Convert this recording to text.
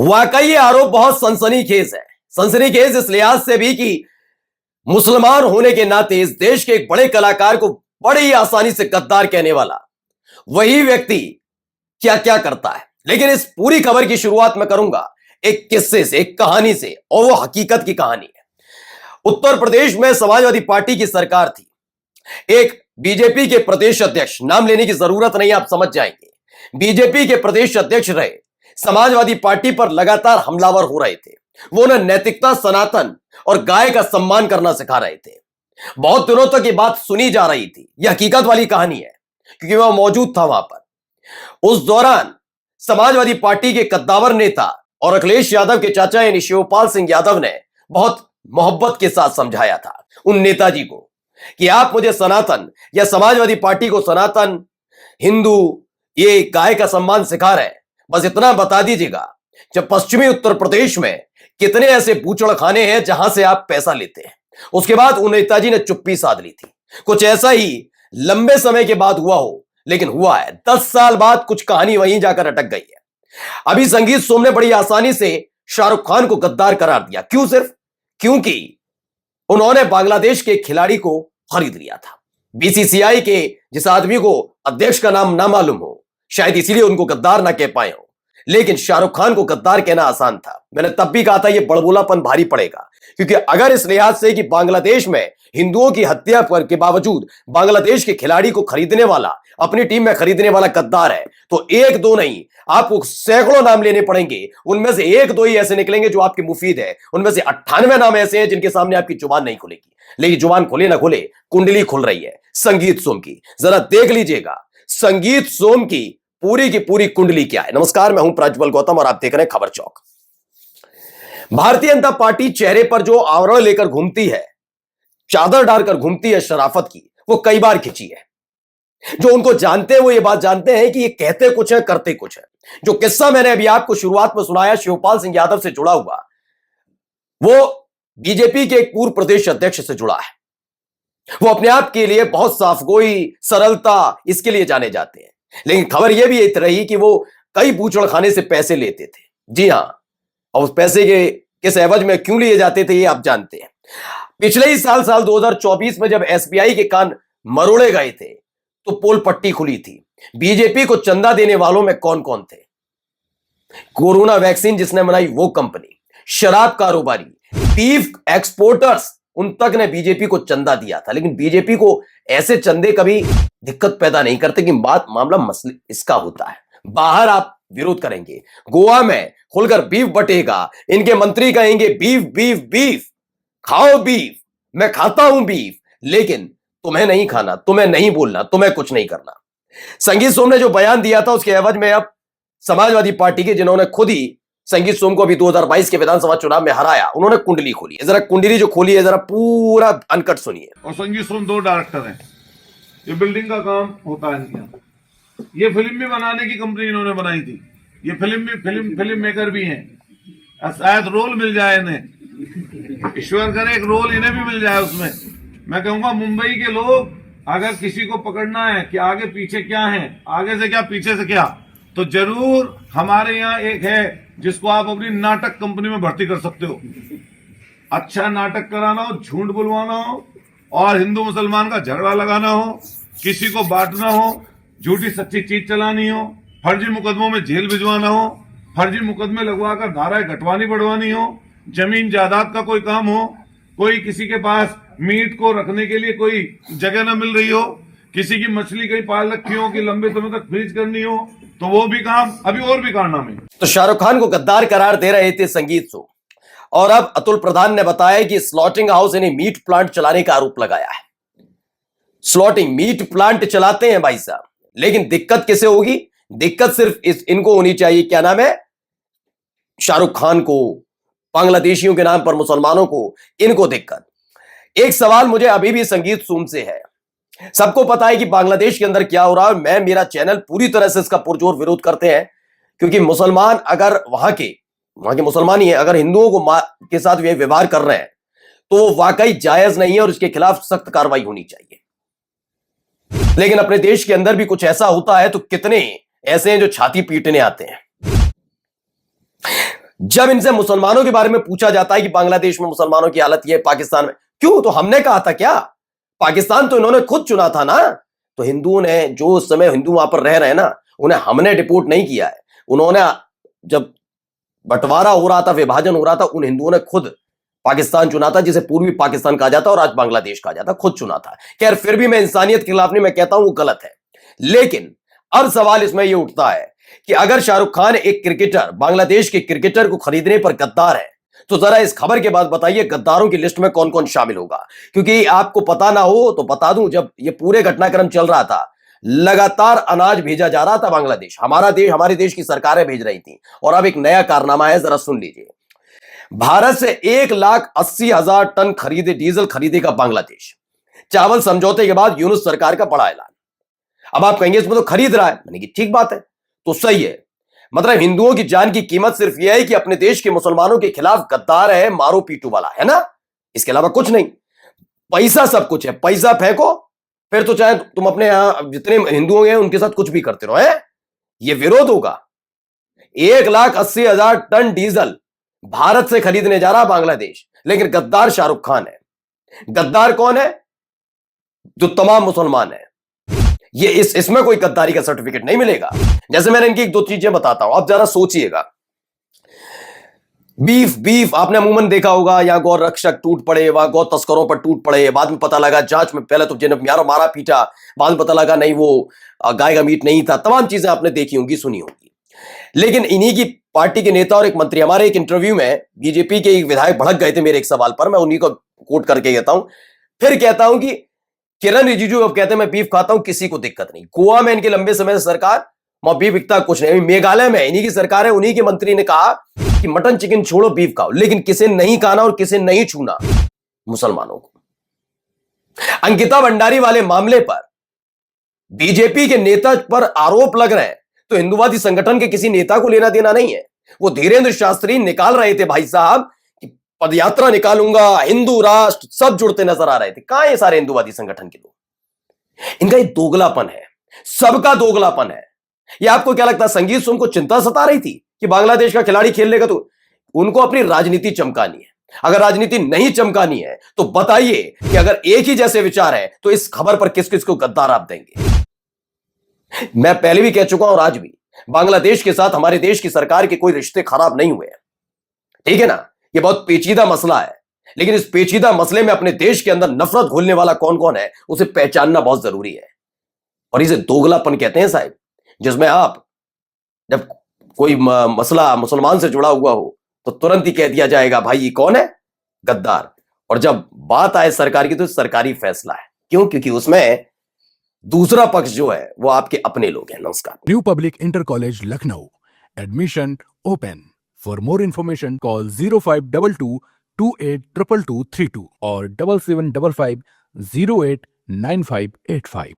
वाकई ये आरोप बहुत सनसनीखेज है। सनसनीखेज इस लिहाज से भी कि मुसलमान होने के नाते इस देश के एक बड़े कलाकार को बड़ी ही आसानी से गद्दार कहने वाला वही व्यक्ति क्या क्या करता है। लेकिन इस पूरी खबर की शुरुआत मैं करूंगा एक किस्से से, एक कहानी से, और वो हकीकत की कहानी है। उत्तर प्रदेश में समाजवादी पार्टी की सरकार थी। एक बीजेपी के प्रदेश अध्यक्ष, नाम लेने की जरूरत नहीं, आप समझ जाएंगे, बीजेपी के प्रदेश अध्यक्ष रहे, समाजवादी पार्टी पर लगातार हमलावर हो रहे थे। वो उन्हें नैतिकता, सनातन और गाय का सम्मान करना सिखा रहे थे। बहुत दिनों तक ये बात सुनी जा रही थी। यह हकीकत वाली कहानी है क्योंकि वह मौजूद था वहां पर। उस दौरान समाजवादी पार्टी के कद्दावर नेता और अखिलेश यादव के चाचा यानी शिवपाल सिंह यादव ने बहुत मोहब्बत के साथ समझाया था उन नेताजी को कि आप मुझे सनातन या समाजवादी पार्टी को सनातन, हिंदू, ये गाय का सम्मान सिखा रहे हैं, बस इतना बता दीजिएगा जब पश्चिमी उत्तर प्रदेश में कितने ऐसे बूचड़ खाने हैं जहां से आप पैसा लेते हैं। उसके बाद उन नेताजी ने चुप्पी साध ली थी। कुछ ऐसा ही लंबे समय के बाद हुआ हो, लेकिन हुआ है। 10 साल बाद कुछ कहानी वहीं जाकर अटक गई है। अभी संगीत सोम ने बड़ी आसानी से शाहरुख खान को गद्दार करार दिया। क्यों? सिर्फ क्योंकि उन्होंने बांग्लादेश के खिलाड़ी को खरीद लिया था। बीसीसीआई के जिस आदमी को अध्यक्ष का नाम ना मालूम हो, शायद इसीलिए उनको गद्दार ना कह पाए हो। लेकिन शाहरुख खान को गद्दार कहना आसान था। मैंने तब भी कहा था यह बड़बोलापन भारी पड़ेगा, क्योंकि अगर इस लिहाज से कि बांग्लादेश में हिंदुओं की हत्या के बावजूद बांग्लादेश के खिलाड़ी को खरीदने वाला, अपनी टीम में खरीदने वाला गद्दार है, तो एक दो नहीं, आपको सैकड़ों नाम लेने पड़ेंगे। उनमें से एक दो ही ऐसे निकलेंगे जो आपके मुफीद है। उनमें से 98 नाम ऐसे हैं जिनके सामने आपकी जुबान नहीं खुलेगी। लेकिन जुबान खुले ना खुले, कुंडली खुल रही है संगीत सोम की। जरा देख लीजिएगा संगीत सोम की पूरी कुंडली क्या है। नमस्कार, मैं हूं प्रज्वल गौतम और आप देख रहे हैं खबर चौक। भारतीय जनता पार्टी चेहरे पर जो आवरण लेकर घूमती है, चादर डालकर घूमती है शराफत की, वो कई बार खिंची है। जो उनको जानते हैं वो ये बात जानते हैं कि ये कहते कुछ है, करते कुछ है। जो किस्सा मैंने अभी आपको शुरुआत में सुनाया शिवपाल सिंह यादव से जुड़ा हुआ, वो बीजेपी के एक पूर्व प्रदेश अध्यक्ष से जुड़ा है। वो अपने आप के लिए बहुत साफगोई, सरलता, इसके लिए जाने जाते हैं। लेकिन खबर यह भी रही कि वो कई बूचड़ खाने से पैसे लेते थे। जी हां, और उस पैसे के किस एवज में क्यों लिए जाते थे ये आप जानते हैं। पिछले ही साल 2024 में जब एसबीआई के कान मरोड़े गए थे तो पोल पट्टी खुली थी। बीजेपी को चंदा देने वालों में कौन कौन थे? कोरोना वैक्सीन जिसने बनाई वो कंपनी, शराब कारोबारी, बीफ एक्सपोर्टर्स, उन तक ने बीजेपी को चंदा दिया था। लेकिन बीजेपी को ऐसे चंदे कभी दिक्कत पैदा नहीं करते कि मामला मसले इसका होता है। बाहर आप विरोध करेंगे, गोवा में खुलकर बीफ बटेगा, इनके मंत्री कहेंगे बीफ बीफ बीफ, खाओ बीफ, मैं खाता हूं बीफ, लेकिन तुम्हें नहीं खाना, तुम्हें नहीं बोलना, तुम्हें कुछ नहीं करना। संगीत सोम ने जो बयान दिया था उसके एवज में अब समाजवादी पार्टी के, जिन्होंने खुद ही संगीत सोम को अभी 2022 के विधानसभा चुनाव में हराया, उन्होंने कुंडली खोली है। जरा कुंडली जो खोली है जरा पूरा अनकट सुनिए। और संगीत सोम 2 डायरेक्टर हैं। ये बिल्डिंग का काम होता है इनके यहाँ। ये फिल्म भी बनाने की कंपनी इन्होंने बनाई थी। ये फिल्म मेकर भी हैं। शायद रोल मिल जाए इन्हें, ईश्वर करे एक रोल इन्हें भी मिल जाए उसमें। मैं कहूंगा मुंबई के लोग अगर किसी को पकड़ना है कि आगे पीछे क्या है, आगे से क्या पीछे से क्या, तो जरूर हमारे यहाँ एक है जिसको आप अपनी नाटक कंपनी में भर्ती कर सकते हो। अच्छा नाटक कराना हो, झूठ बुलवाना हो और हिंदू मुसलमान का झगड़ा लगाना हो, किसी को बांटना हो, झूठी सच्ची चीज चलानी हो, फर्जी मुकदमों में जेल भिजवाना हो, फर्जी मुकदमे लगवाकर धाराएं घटवानी बढ़वानी हो, जमीन जायदाद का कोई काम हो, कोई किसी के पास मीट को रखने के लिए कोई जगह न मिल रही हो, किसी की मछली कहीं पाल रखी हो कि लंबे समय तक फ्रीज करनी हो, तो वो भी काम, अभी और भी कारनामे। तो शाहरुख खान को गद्दार करार दे रहे थे संगीत सोम, और अब अतुल प्रधान ने बताया कि स्लॉटिंग हाउस यानी मीट प्लांट चलाने का आरोप लगाया है। स्लॉटिंग मीट प्लांट चलाते हैं भाई साहब, लेकिन दिक्कत किसे होगी? दिक्कत सिर्फ इनको होनी चाहिए, क्या नाम है, शाहरुख खान को, बांग्लादेशियों के नाम पर मुसलमानों को, इनको दिक्कत। एक सवाल मुझे अभी भी संगीत सोम से है। सबको पता है कि बांग्लादेश के अंदर क्या हो रहा है। मैं, मेरा चैनल पूरी तरह से इसका पुरजोर विरोध करते हैं, क्योंकि मुसलमान अगर वहां के मुसलमान ही है, अगर हिंदुओं को के साथ वे व्यवहार कर रहे हैं तो वो वाकई जायज नहीं है और इसके खिलाफ सख्त कार्रवाई होनी चाहिए। लेकिन अपने देश के अंदर भी कुछ ऐसा होता है तो कितने ऐसे हैं जो छाती पीटने आते हैं। जब इनसे मुसलमानों के बारे में पूछा जाता है कि बांग्लादेश में मुसलमानों की हालत ये है, पाकिस्तान में क्यों, तो हमने कहा था क्या? पाकिस्तान तो इन्होंने खुद चुना था ना। तो हिंदुओं ने, जो उस समय हिंदू वहां पर रह रहे हैं ना, उन्हें हमने डिपोर्ट नहीं किया है। उन्होंने, जब बंटवारा हो रहा था, विभाजन हो रहा था, उन हिंदुओं ने खुद पाकिस्तान चुना था, जिसे पूर्वी पाकिस्तान कहा जाता और आज बांग्लादेश कहा जाता, खुद चुना था। खैर, फिर भी मैं इंसानियत के खिलाफ नहीं, मैं कहता हूं वो गलत है। लेकिन अब सवाल इसमें यह उठता है कि अगर शाहरुख खान एक क्रिकेटर, बांग्लादेश के क्रिकेटर को खरीदने पर गद्दार है, तो जरा इस खबर के बाद बताइए गद्दारों की लिस्ट में कौन कौन शामिल होगा। क्योंकि आपको पता ना हो तो बता दूं, जब ये पूरे घटनाक्रम चल रहा था, लगातार अनाज भेजा जा रहा था बांग्लादेश, हमारा देश, हमारे देश की सरकारें भेज रही थी। और अब एक नया कारनामा है, जरा सुन लीजिए। भारत से 1,80,000 टन खरीदे, डीजल खरीदेगा बांग्लादेश। चावल समझौते के बाद यूनुस सरकार का बड़ा ऐलान। अब आप कहेंगे इसमें तो खरीद रहा है, मैंने कि ठीक बात है, तो सही है। मतलब हिंदुओं की जान की कीमत सिर्फ यह है कि अपने देश के मुसलमानों के खिलाफ गद्दार है, मारो पीटू वाला है ना, इसके अलावा कुछ नहीं। पैसा सब कुछ है, पैसा फेंको, फिर तो चाहे तुम अपने यहां जितने हिंदू हैं उनके साथ कुछ भी करते रहो, है ये विरोध होगा। 1,80,000 टन डीजल भारत से खरीदने जा रहा बांग्लादेश, लेकिन गद्दार शाहरुख खान है। गद्दार कौन है? जो तमाम मुसलमान है। ये इसमें कोई गद्दारी का सर्टिफिकेट नहीं मिलेगा। जैसे मैंने इनकी एक दो चीजें बताता हूं, अब जरा सोचिएगा। बीफ आपने अमूमन देखा होगा, यहां गौ रक्षक टूट पड़े, वहां गौ तस्करों पर टूट पड़े, बाद में पता लगा जांच में, पहले तो जिन्हें मारा पीटा, बाद में पता लगा नहीं वो गाय का मीट नहीं था। तमाम चीजें आपने देखी होंगी, सुनी होंगी। लेकिन इन्हीं की पार्टी के नेता और एक मंत्री, हमारे एक इंटरव्यू में बीजेपी के एक विधायक भड़क गए थे मेरे एक सवाल पर, मैं उन्हीं को कोट करके कहता हूं, फिर कहता हूं कि किरण रिजिजू अब कहते हैं मैं बीफ खाता हूं, किसी को दिक्कत नहीं। गोवा में इनके लंबे समय से सरकार, वहां बीफ बिकता कुछ नहीं। मेघालय में इन्हीं की सरकार है, उन्हीं के मंत्री ने कहा कि मटन चिकन छोड़ो, बीफ खाओ, लेकिन किसे नहीं खाना और किसे नहीं छूना? मुसलमानों को। अंकिता भंडारी वाले मामले पर बीजेपी के नेता पर आरोप लग रहे हैं, तो हिंदुवादी संगठन के किसी नेता को लेना देना नहीं है। वो धीरेन्द्र शास्त्री निकाल रहे थे भाई साहब, पदयात्रा निकालूंगा, हिंदू राष्ट्र, सब जुड़ते नजर आ रहे थे। कहां ये सारे हिंदुवादी संगठन के लोग? इनका ये दोगलापन है, सबका दोगलापन है। ये आपको क्या लगता है संगीत से उनको चिंता सता रही थी कि बांग्लादेश का खिलाड़ी खेल लेगा? तो उनको अपनी राजनीति चमकानी है। अगर राजनीति नहीं चमकानी है तो बताइए कि अगर एक ही जैसे विचार है तो इस खबर पर किस किस को गद्दार आप देंगे? मैं पहले भी कह चुका हूं और आज भी, बांग्लादेश के साथ हमारे देश की सरकार के कोई रिश्ते खराब नहीं हुए हैं, ठीक है ना। ये बहुत पेचीदा मसला है, लेकिन इस पेचीदा मसले में अपने देश के अंदर नफरत घोलने वाला कौन कौन है उसे पहचानना बहुत जरूरी है। और इसे दोगलापन कहते हैं साहब, जिसमें आप जब कोई मसला मुसलमान से जुड़ा हुआ हो तो तुरंत ही कह दिया जाएगा भाई ये कौन है? गद्दार। और जब बात आए सरकार की तो सरकारी फैसला है। क्यों? क्योंकि उसमें दूसरा पक्ष जो है वो आपके अपने लोग हैं। नमस्कार। New public inter college Lucknow, admission open. For more information call 0522 282232 और 7755 089585।